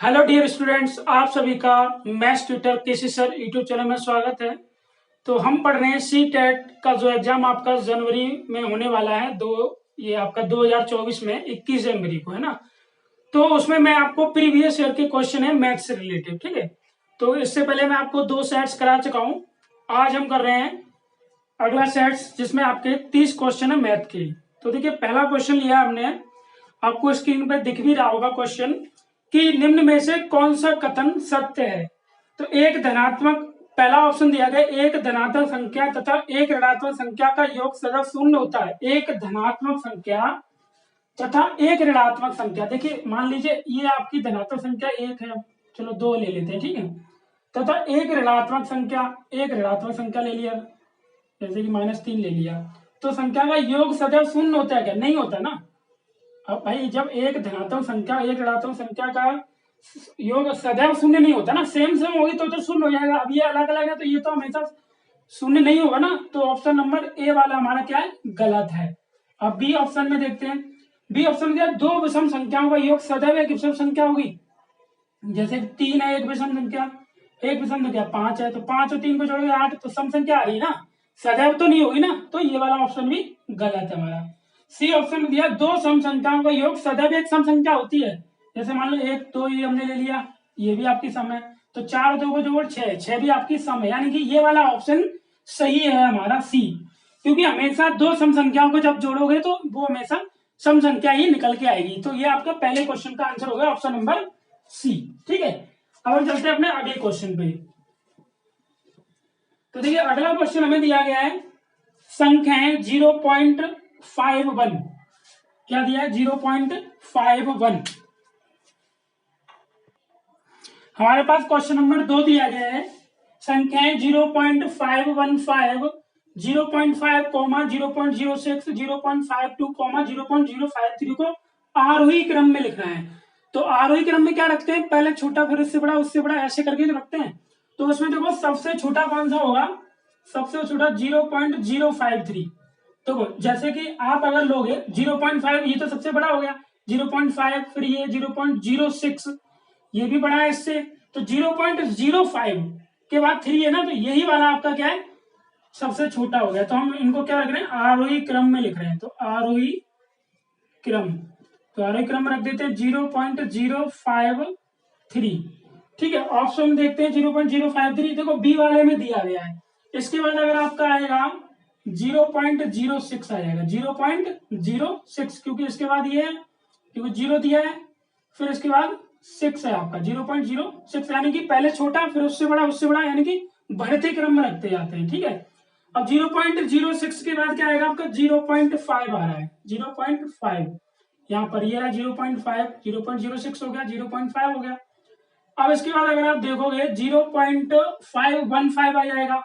Hello dear students, आप सभी का मैथ्स ट्यूटर केसी सर यूट्यूब चैनल में स्वागत है। तो हम पढ़ रहे हैं सी टेट का जो एग्जाम आपका जनवरी में होने वाला है। ये आपका 2024 में 21 जनवरी को है ना। तो उसमें मैं आपको प्रीवियस ईयर के क्वेश्चन है मैथ्स से रिलेटेड, ठीक है। तो इससे पहले मैं आपको 2 सेट्स करा चुका हूँ। आज हम कर रहे हैं अगला सेट्स जिसमें आपके 30 क्वेश्चन है मैथ के। तो देखिए, पहला क्वेश्चन लिया हमने, आपको स्क्रीन पर दिख भी रहा होगा क्वेश्चन कि निम्न में से कौन सा कथन सत्य है। तो एक धनात्मक, पहला ऑप्शन दिया गया, एक धनात्मक संख्या तथा एक ऋणात्मक संख्या का योग सदैव शून्य होता है। एक धनात्मक संख्या तथा एक ऋणात्मक संख्या, देखिए मान लीजिए ये आपकी धनात्मक संख्या एक है, चलो दो ले लेते हैं, ठीक है। तथा एक ऋणात्मक संख्या ले लिया, जैसे कि -3 ले लिया, तो संख्या का योग सदैव शून्य होता है क्या? नहीं होता ना। अब भाई जब एक धनात्मक संख्या एक ऋणात्मक संख्या का योग सदैव शून्य नहीं होता ना, सेम सेम होगी तो शून्य हो जाएगा। अब ये अलग अलग है तो ये तो हमेशा शून्य नहीं होगा ना। तो ऑप्शन नंबर ए वाला हमारा क्या है? गलत है। अब बी ऑप्शन में देखते हैं। बी ऑप्शन में दिया दो विषम संख्याओं का योग सदैव एक विषम संख्या होगी। जैसे 3 है एक विषम संख्या, एक विषम संख्या 5 है, तो 5 और 3 को जोड़ोगे 8, तो सम संख्या आ रही है ना, सदैव तो नहीं होगी ना। तो ये वाला ऑप्शन भी गलत है हमारा। सी ऑप्शन में दिया दो सम संख्याओं का योग सदैव एक सम संख्या होती है। जैसे मान लो 1 2 ये हमने ले लिया, ये भी आपकी सम है, तो 4 और 2 को जोड़ 6, 6 भी आपकी सम है। यानी कि ये वाला ऑप्शन सही है हमारा सी, क्योंकि हमेशा दो सम संख्याओं को जब जोड़ोगे तो वो हमेशा सम संख्या ही निकल के आएगी। तो ये आपका पहले क्वेश्चन का आंसर होगा ऑप्शन नंबर सी, ठीक है। अब हम चलते हैं अपने अगले क्वेश्चन पे। तो देखिए अगला क्वेश्चन हमें दिया गया है, संख्याएं 0.51, क्या दिया है? 0.51। हमारे पास क्वेश्चन नंबर 2 दिया गया है, संख्याएं 0.515, 0.5, 0.06, 0.52, 0.053 को आरोही क्रम में लिखना है। तो आरोही क्रम में क्या रखते हैं? पहले छोटा, फिर उससे बड़ा, उससे बड़ा, ऐसे करके जो रखते हैं। तो उसमें देखो सबसे छोटा कौन सा होगा? सबसे छोटा 0.053। तो जैसे कि आप अगर लोगे 0.5, ये तो सबसे बड़ा हो गया, 0.5, फिर ये 0.06, ये भी बड़ा है इससे, तो 0.05 के बाद 3 है ना, तो यही वाला आपका क्या है? सबसे छोटा हो गया। तो हम इनको क्या रख रहे हैं? आरोही क्रम में लिख रहे हैं। तो आरोही क्रम, तो आरोही क्रम में रख देते हैं 0.053, ठीक है। ऑप्शन देखते हैं 0.053, देखो बी वाले में दिया गया है। इसके बाद अगर आपका आएगा 0.06 आ जाएगा, 0.06, क्योंकि इसके बाद ये है, क्योंकि 0 दिया है, फिर इसके बाद 6 है आपका 0.06, यानी कि पहले छोटा, फिर उससे बड़ा, उससे बड़ा, यानी कि बढ़ते क्रम में रखते जाते हैं, ठीक है। अब 0.06 के बाद क्या आएगा आपका? 0.5 आ रहा है, 0.5 यहाँ पर, ये रहा 0.5, 0.06 हो गया, 0.5 हो गया। अब इसके बाद अगर आप देखोगे 0.515 आ जाएगा,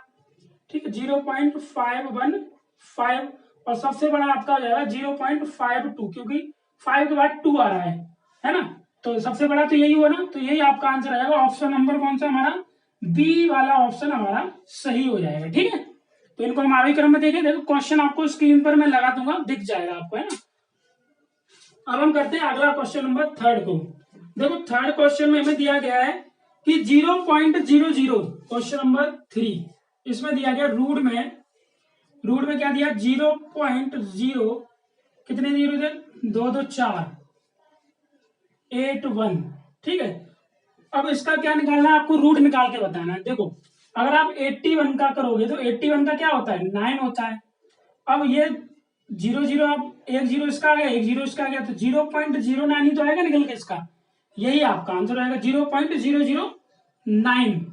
ठीक है, 0.515, और सबसे बड़ा आपका आ जाएगा 0.52, क्योंकि 5 के बाद 2 आ रहा है ना। तो सबसे बड़ा तो यही हुआ ना, तो यही आपका आंसर आएगा। ऑप्शन नंबर कौन सा हमारा? बी वाला ऑप्शन हमारा सही हो जाएगा, ठीक है। तो इनको हम आरोही क्रम में देखें, देखो क्वेश्चन आपको स्क्रीन पर मैं लगा दूंगा, दिख जाएगा आपको, है ना। अब हम करते हैं अगला क्वेश्चन नंबर 3 को। देखो थर्ड क्वेश्चन में हमें दिया गया है कि 0.00, क्वेश्चन नंबर 3, इसमें दिया गया रूट में क्या दिया? 0.0, कितने जीरो थे? 2 2 4 8 1, ठीक है। अब इसका क्या निकालना है? आपको रूट निकाल के बताना है। देखो अगर आप 81 का करोगे तो 81 का क्या होता है? 9 होता है। अब ये 0 0, अब एक 0 इसका आ गया, एक 0 इसका आ गया, तो 0.09 ही तो आएगा निकल के इसका, यही आपका आंसर आएगा 0.009।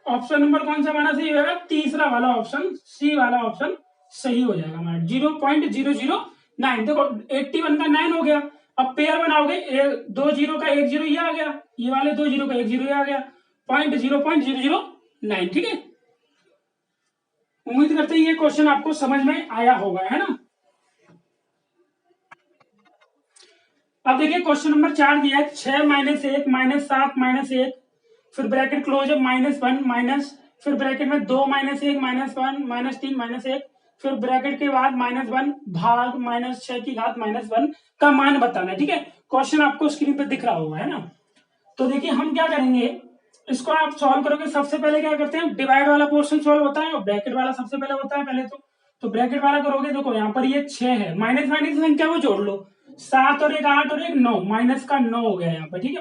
ऑप्शन नंबर कौन सा हमारा सही होगा? तीसरा वाला ऑप्शन, सी वाला ऑप्शन सही हो जाएगा हमारा, 0.009। देखो 81 का 9 हो गया, अब पेयर बनाओगे, 2 0 का 1 0 ये आ गया, ये वाले 2 0 का 1 0 ये आ गया, 0.009, ठीक है। उम्मीद करते हैं ये क्वेश्चन आपको समझ में आया होगा, है ना। अब देखिए क्वेश्चन नंबर 4 दिया है, 6 -1 -7 -1, फिर ब्रैकेट क्लोज है, -1 माइनस, फिर ब्रैकेट में 2 -1 -1 -3 -1, फिर ब्रैकेट के बाद -1 भाग -6 की घात -1 का मान बताना है, ठीक है। क्वेश्चन आपको स्क्रीन पे दिख रहा होगा, है ना। तो देखिए हम क्या करेंगे, इसको आप सॉल्व करोगे, सबसे पहले क्या करते हैं, डिवाइड वाला पोर्शन सॉल्व होता है और ब्रैकेट वाला सबसे पहले होता है पहले तो ब्रैकेट वाला करोगे, देखो यहाँ पर ये 6 है, माइनस माइनस संख्या को जोड़ लो, 7 और एक 8 और एक 9, माइनस का 9 हो गया यहाँ पर, ठीक है,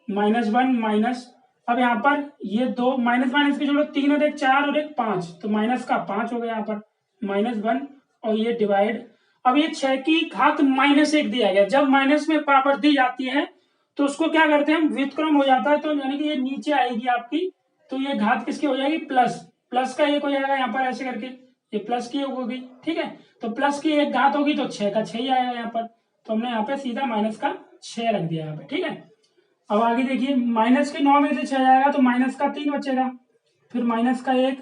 -1 माइनस, अब यहाँ पर ये 2 माइनस माइनस के जोड़ो, 3 और एक 4 और एक 5, तो माइनस का 5 हो गया यहाँ पर, -1 और ये डिवाइड, अब ये 6 की घात -1 दिया गया, जब माइनस में पावर दी जाती है तो उसको क्या करते हैं हम, व्युत्क्रम हो जाता है, तो यानी कि ये नीचे आएगी आपकी, तो ये घात किसकी हो जाएगी, प्लस, प्लस का एक हो जाएगा यहाँ पर ऐसे करके, ये प्लस की होगी, ठीक है, तो प्लस की एक घात होगी तो 6 का 6 ही आएगा यहाँ पर, तो हमने यहाँ पे सीधा माइनस का 6 रख दिया यहाँ पे, ठीक है। अब आगे देखिए, माइनस के 9 में से 6 जाएगा तो माइनस का 3 बचेगा, फिर माइनस का 1,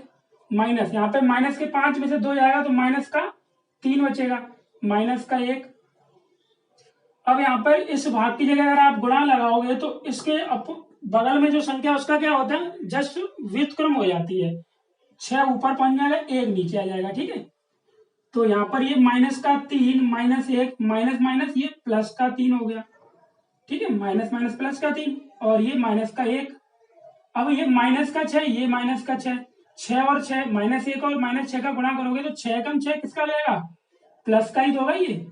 माइनस यहाँ पे माइनस के 5 में से 2 जाएगा तो माइनस का 3 बचेगा, माइनस का 1, अब यहाँ पर इस भाग की जगह अगर आप गुणा लगाओगे तो इसके बगल में जो संख्या उसका क्या होता है, जस्ट व्युत्क्रम हो जाती है, 6 ऊपर पहुंच जाएगा, 1 नीचे आ जाएगा, ठीक है। तो यहाँ पर ये माइनस का 3 -1 माइनस माइनस ये प्लस का 3 हो गया, ठीक है, माइनस माइनस प्लस का 3 और ये माइनस का 1, अब ये माइनस का 6, ये माइनस का 6, 6 और 6 -1 और -6 का गुणा करोगे तो 6 कम 6 किसका लेगा, प्लस का ही तो होगा ये,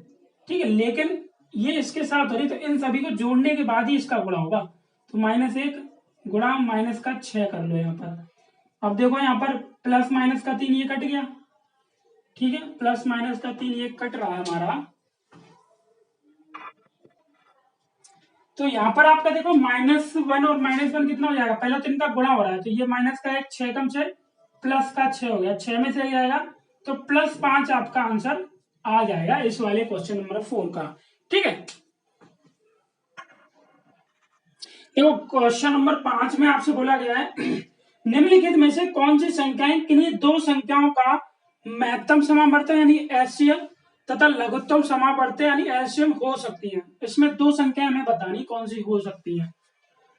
ठीक है, लेकिन ये इसके साथ हो रही तो इन सभी को जोड़ने के बाद ही इसका गुणा होगा, तो -1 गुणा माइनस का 6 कर लो यहाँ पर, अब देखो यहाँ पर प्लस माइनस का 3 ये कट गया, ठीक है, प्लस माइनस का 3 ये कट रहा है हमारा, तो यहाँ पर आपका देखो -1 और -1 कितना हो जाएगा, पहले तो इनका गुणा हो रहा है, तो ये माइनस का 1, 6 कम 6 प्लस का 6 हो गया, 6 में से जाएगा तो +5 आपका आंसर आ जाएगा इस वाले क्वेश्चन नंबर 4 का, ठीक है। देखो क्वेश्चन नंबर 5 में आपसे बोला गया है निम्नलिखित में से कौन सी संख्याएं किन्हीं दो संख्याओं का महत्तम समावर्तन यानी एलसीएम तथा लघुत्तम समावर्तन यानी एलसीएम हो सकती हैं, इसमें दो संख्याएं हमें बतानी कौन सी हो सकती हैं।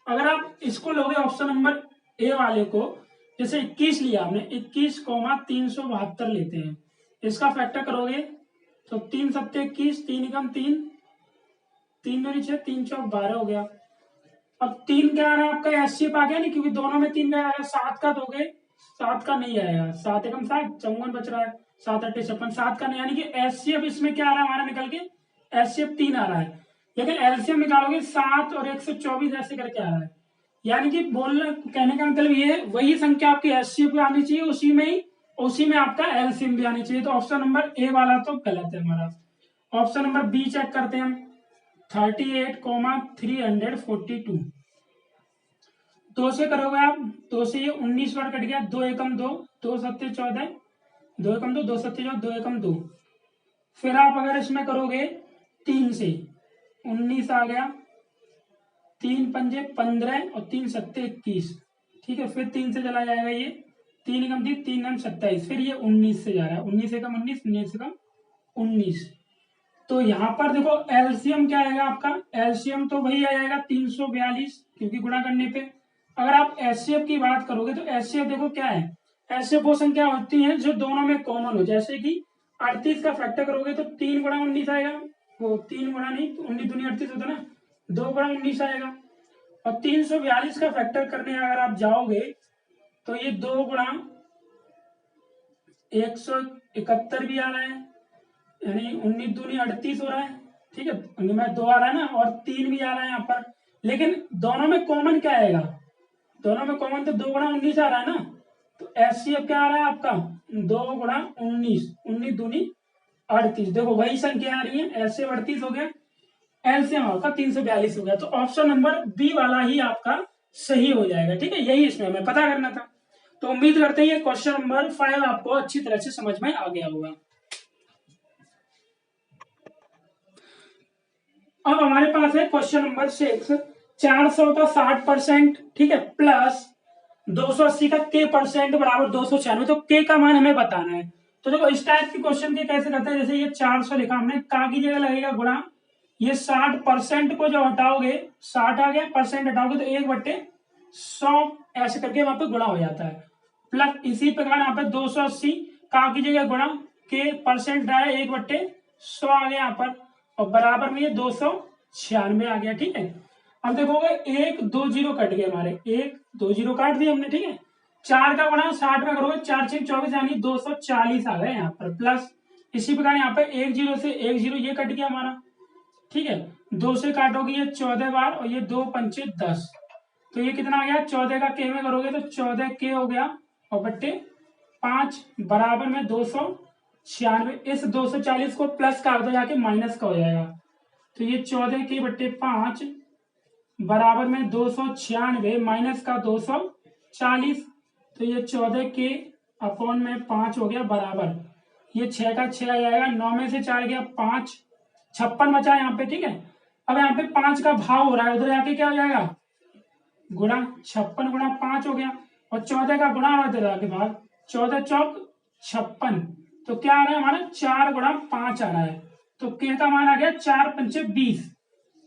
अगर आप इसको लोगे ऑप्शन नंबर ए वाले को, जैसे 21 लिया आपने, 21,372 लेते हैं, इसका फैक्टर करोगे तो 3 सत्ते 21, 3 एकम 3, 3 दूनी 6, 3 चौक 12 हो गया। अब 3 क्या आ रहा है आपका एचसीएफ आ गया नहीं, क्योंकि दोनों में 3 का आया, 7 का दोगे 7 का नहीं आएगा, 7 एकम 7 54 बच रहा है, 7 8 56 7 का नहीं, यानी कि एचसीएफ इसमें क्या आ रहा है हमारा निकल के, एचसीएफ 3 आ रहा है, लेकिन एलसीएम निकालोगे 7 और 124 ऐसे करके आ रहा है, यानी कि बोलने कहने का मतलब ये है वही संख्या आपकी एचसीएफ भी आनी चाहिए, उसी में आपका एलसीएम भी आनी चाहिए, तो ऑप्शन नंबर ए वाला तो गलत है हमारा। ऑप्शन नंबर बी चेक करते हैं हम, 38,342 दो से करोगे आप, 2 से ये 19 बार कट गया, 2 एकम 2, 2 सत्ते 14, 2 एकम 2, 2 सत्ते 14, 2 एकम 2, फिर आप अगर इसमें करोगे 3 से 19 आ गया, 3 पंजे 15 और 3 सत्ते 21, ठीक है, फिर 3 से चला जाएगा ये, 3 एकम 3, 3 एकम 27, फिर ये 19 से जा रहा है, 19 एकम 19, 19 एकम 19, तो यहाँ पर देखो एलसीएम क्या आएगा आपका, एलसीएम तो वही आ जाएगा 342, क्योंकि गुणा करने पे। अगर आप एचसीएफ की बात करोगे तो एचसीएफ देखो क्या है, एचसीएफ वो संख्या होती है जो दोनों में कॉमन हो, जैसे कि 38 का फैक्टर करोगे तो 3 गुणा 19 आएगा, वो 3 गुणा नहीं, 19 दूनी 38 होता ना, 2 गुणा 19 आएगा, और 342 का फैक्टर करने अगर आप जाओगे तो ये 2 गुणा 171 भी आ रहा है, यानी 19 दूनी 38 हो रहा है, ठीक है, में 2 आ रहा है ना, और 3 भी आ रहा है यहाँ पर, लेकिन दोनों में कॉमन क्या आएगा, दोनों में कॉमन तो 2 गुणा 19 आ रहा है ना, तो एचसीएफ क्या आ रहा है आपका 2 गुणा 19, 19 दूनी 38, देखो वही संख्या आ रही है, एचसीएफ 38 हो गया, एलसीएम आपका 342 हो गया, तो ऑप्शन नंबर बी वाला ही आपका सही हो जाएगा, ठीक है, यही इसमें हमें पता करना था। तो उम्मीद करते हैं ये क्वेश्चन नंबर 5 आपको अच्छी तरह से समझ में आ गया होगा। अब हमारे पास है क्वेश्चन नंबर 6, 400 का 60%, ठीक है, प्लस 280 का k परसेंट बराबर 296, तो k का मान हमें बताना है। तो देखो इस टाइप के क्वेश्चन के कैसे करते हैं, जैसे ये 400 लिखा हमने, का की जगह लगेगा गुणा, ये 60% को जो हटाओगे 60 आ गया, परसेंट हटाओगे तो 1/100 ऐसे करके वहां पे गुणा हो जाता है, प्लस इसी प्रकार यहाँ पे 280 का की जगह गुणा, k परसेंट आया 1/100 आ गया यहाँ पर, और बराबर में ये 296 आ गया, ठीक है। अब देखोगे 1 2 जीरो कट गए हमारे, 1 2 जीरो काट दिए हमने, ठीक है। 4 का गुणा 60 में करोगे, 4 6 24 यानी 240 आ गए यहाँ पर प्लस। इसी प्रकार यहाँ पे 1 जीरो से 1 जीरो ये कट गया हमारा, ठीक है। 2 से काटोगे ये 14 बार और ये 2 पंचे 10, तो ये कितना आ गया, 14 का के में करोगे तो 14 के हो गया और बट्टे 5 बराबर में 296। इस 240 को प्लस कर दो जाके माइनस का हो जाएगा, तो ये 14 के बट्टे 5 बराबर में 296 माइनस का 240, तो ये 14 के अपॉन में 5 हो गया बराबर, ये 6 का 6 आ जाएगा, 9 में से 4 गया 5, 56 बचा यहाँ पे, ठीक है। अब यहाँ पे 5 का भाव हो रहा है, उधर जाके क्या हो जाएगा गुणा, 56 गुणा 5 हो गया, और 14 का गुणा हो रहा है भाग, 14 चौक 56, तो क्या आ रहा है हमारा 4 गुणा 5 आ रहा है, तो के का मान आ गया 4 पंचे 20,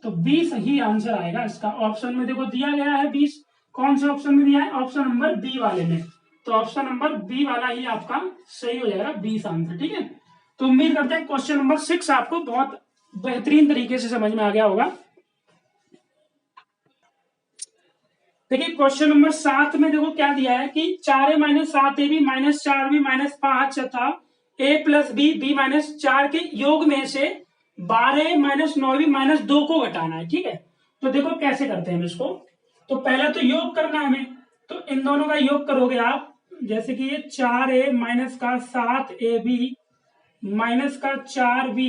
तो 20 ही आंसर आएगा इसका। ऑप्शन में देखो दिया गया है 20, कौन से ऑप्शन में दिया है, ऑप्शन नंबर बी वाले में, तो ऑप्शन नंबर बी वाला ही आपका सही हो जाएगा, 20 आंसर, ठीक है। तो उम्मीद करते हैं क्वेश्चन नंबर 6 आपको बहुत बेहतरीन तरीके से समझ में आ गया होगा। देखिए क्वेश्चन नंबर 7 में देखो क्या दिया है कि 4a minus 7ab minus 4b minus 5 तथा a प्लस बी माइनस 4 के योग में से 12 माइनस 9b माइनस 2 को घटाना है, ठीक है। तो देखो कैसे करते हैं इसको, तो पहले तो योग करना है हमें, तो इन दोनों का योग करोगे आप, जैसे कि ये 4a माइनस का 7ab माइनस का 4b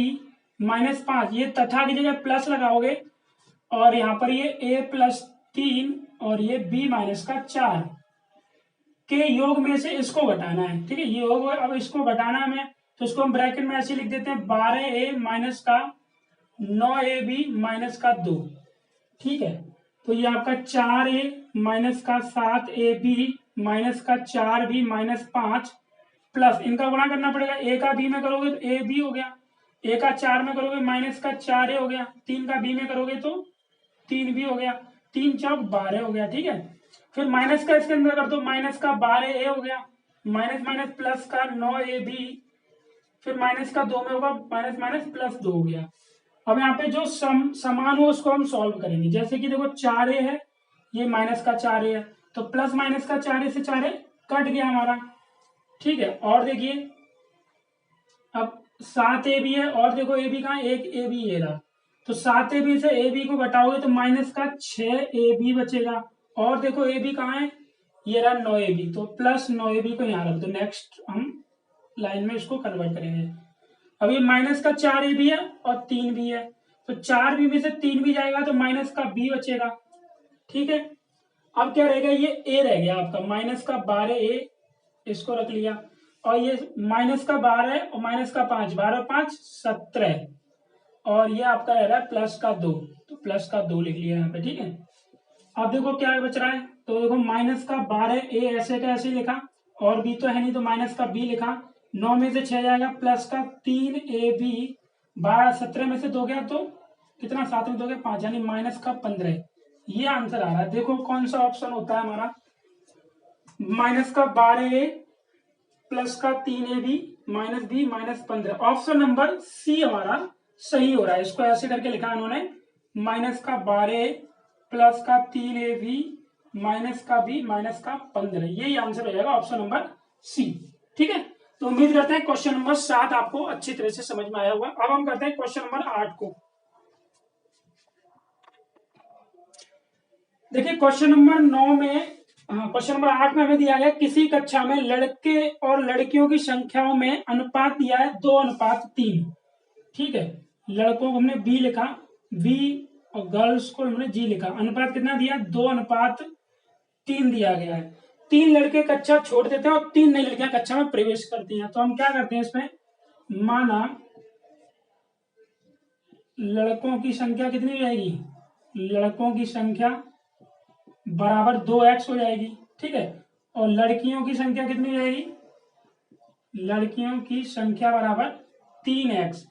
माइनस 5, ये तथा की जगह प्लस लगाओगे, और यहाँ पर ये a प्लस 3 और ये b माइनस का 4 के योग में से इसको घटाना है, ठीक है। ये योग, अब इसको घटाना है हमें, तो इसको हम ब्रैकेट में ऐसे लिख देते हैं 12a माइनस का 9ab माइनस का 2, ठीक है। तो ये आपका 4a माइनस का 7ab माइनस का 4b माइनस 5 प्लस, इनका गुणा करना पड़ेगा, a का b में करोगे तो ab हो गया, a का 4 में करोगे माइनस का 4a हो गया, 3 का b में करोगे तो 3b हो गया, 3 चौक 12 हो गया, ठीक है। फिर माइनस का इसके अंदर कर दो, माइनस का 12a हो गया, माइनस माइनस प्लस का 9ab, फिर माइनस का 2 में होगा माइनस माइनस प्लस 2 हो गया। अब यहाँ पे जो समान हो उसको हम सॉल्व करेंगे, जैसे कि देखो 4a है, ये माइनस का 4a है, तो प्लस माइनस का 4a से 4a कट गया हमारा, ठीक है। और देखिए अब 7ab है, और देखो ab कहाँ, एक ab ये रहा, तो 7ab से ab को घटाओगे तो माइनस का 6ab बचेगा, और देखो ab कहाँ है, ये रहा 9ab, तो प्लस 9ab को यहाँ रख दो, नेक्स्ट हम लाइन में इसको कन्वर्ट करेंगे। अब ये माइनस का 4ab है और 3b है, तो 4b में से 3b जाएगा तो माइनस का b बचेगा, ठीक है। अब क्या रहेगा, ये a रह गया आपका, माइनस का 12a, इसको रख लिया, और ये माइनस का 12 और माइनस का 5, 12 5 17, और ये आपका रह रहा है प्लस का 2, तो प्लस का 2 लिख लिया यहाँ पे, ठीक है। अब देखो क्या बच रहा है, तो देखो माइनस का 12a ऐसे का ऐसे लिखा, और b तो है नहीं तो माइनस का b लिखा, 9 में से 6 जाएगा, प्लस का 3ab, 12 17 में से 2 गया तो कितना, 7 में 2 गया 5, यानी माइनस का 15, ये आंसर आ रहा है। देखो कौन सा ऑप्शन होता है हमारा, माइनस का 12a प्लस का 3ab minus b minus 15, option number C हमारा सही हो रहा है। इसको ऐसे करके लिखा उन्होंने, माइनस का 12 प्लस का 3ab माइनस का b माइनस का 15, यही आंसर हो जाएगा ऑप्शन नंबर सी, ठीक है। तो उम्मीद करते हैं क्वेश्चन नंबर 7 आपको अच्छी तरह से समझ में आया होगा। अब हम करते हैं क्वेश्चन नंबर 8 को। देखिए क्वेश्चन नंबर 9 में, क्वेश्चन नंबर 8 में हमें दिया गया किसी कक्षा में लड़के और लड़कियों की संख्याओं में अनुपात दिया है 2:3, ठीक है। लड़कों को हमने बी लिखा, बी, और गर्ल्स को हमने जी लिखा, अनुपात कितना दिया, 2:3 दिया गया है। 3 लड़के कक्षा छोड़ देते हैं और 3 नई लड़कियां कक्षा में प्रवेश करती हैं, तो हम क्या करते हैं इसमें, माना लड़कों की संख्या कितनी हो जाएगी, लड़कों की संख्या बराबर 2x हो जाएगी, ठीक है, और लड़कियों की संख्या कितनी हो जाएगी, लड़कियों की संख्या बराबर 3x।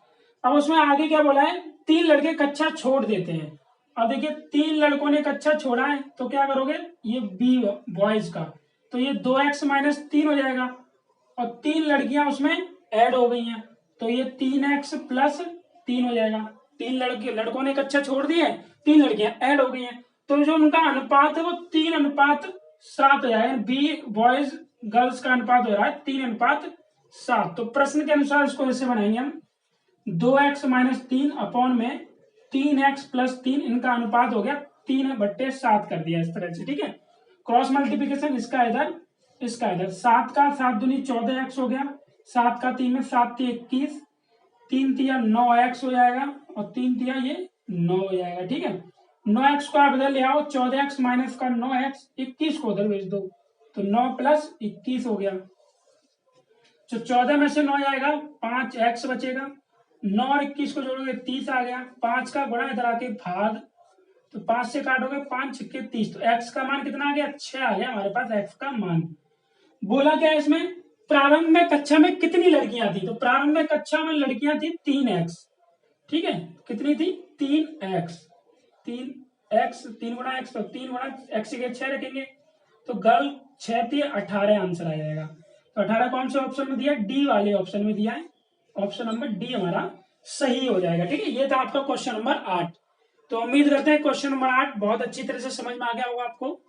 अब उसमें आगे क्या बोला है, 3 लड़के कक्षा छोड़ देते हैं। अब देखिए 3 लड़कों ने कक्षा छोड़ा है, तो क्या करोगे, ये बी बॉयज का, तो ये 2x माइनस 3 हो जाएगा, और 3 लड़कियां उसमें ऐड हो गई हैं, तो ये 3x प्लस 3 हो जाएगा। 3 लड़कों ने कक्षा छोड़ दी है, 3 लड़कियां ऐड हो गई हैं, तो जो उनका अनुपात है वो 3:7 हो जाएगा। बी बॉयज गर्ल्स का अनुपात हो रहा है 3:7। तो प्रश्न के अनुसार इसको ऐसे बनाएंगे हम, 2x-3 अपॉन में 3x+3, इनका अनुपात हो गया 3/7 कर दिया इस तरह से, ठीक है। क्रॉस मल्टीप्लीकेशन इसका इधर, इसका इधर, 7 का 7 दूनी 14x हो गया, 7 का 3 में 7 × 21, 3 × 9x हो जाएगा, और 3 × ये 9 हो जाएगा, ठीक है। 9x को आप इधर ले आओ, 14x माइनस का 9x, 21 को उधर भेज दो, तो 9 + 21 हो गया। तो 14 में से 9 जाएगा, 5x बचेगा, 9 और 21 को जोड़ोगे 30 आ गया, 5 का गुणा इधर आके भाग, तो 5 से काटोगे 5 × 30, तो x का मान कितना आ गया, 6 आ गया हमारे पास x का मान। बोला क्या है इसमें, प्रारंभ में कक्षा में कितनी लड़कियां थी, तो प्रारंभ में कक्षा में लड़कियां थी 3x, ठीक है। कितनी थी, 3x, 3x, 3 × x, तो 3 × x के 6 रखेंगे, तो गर्ल 6 थी, 18 आंसर आ जाएगा। तो 18 कौन से ऑप्शन में दिया है, डी वाले ऑप्शन में दिया है, ऑप्शन नंबर डी हमारा सही हो जाएगा, ठीक है। ये था आपका क्वेश्चन नंबर 8। तो उम्मीद करते हैं क्वेश्चन नंबर 8 बहुत अच्छी तरह से समझ में आ गया होगा आपको।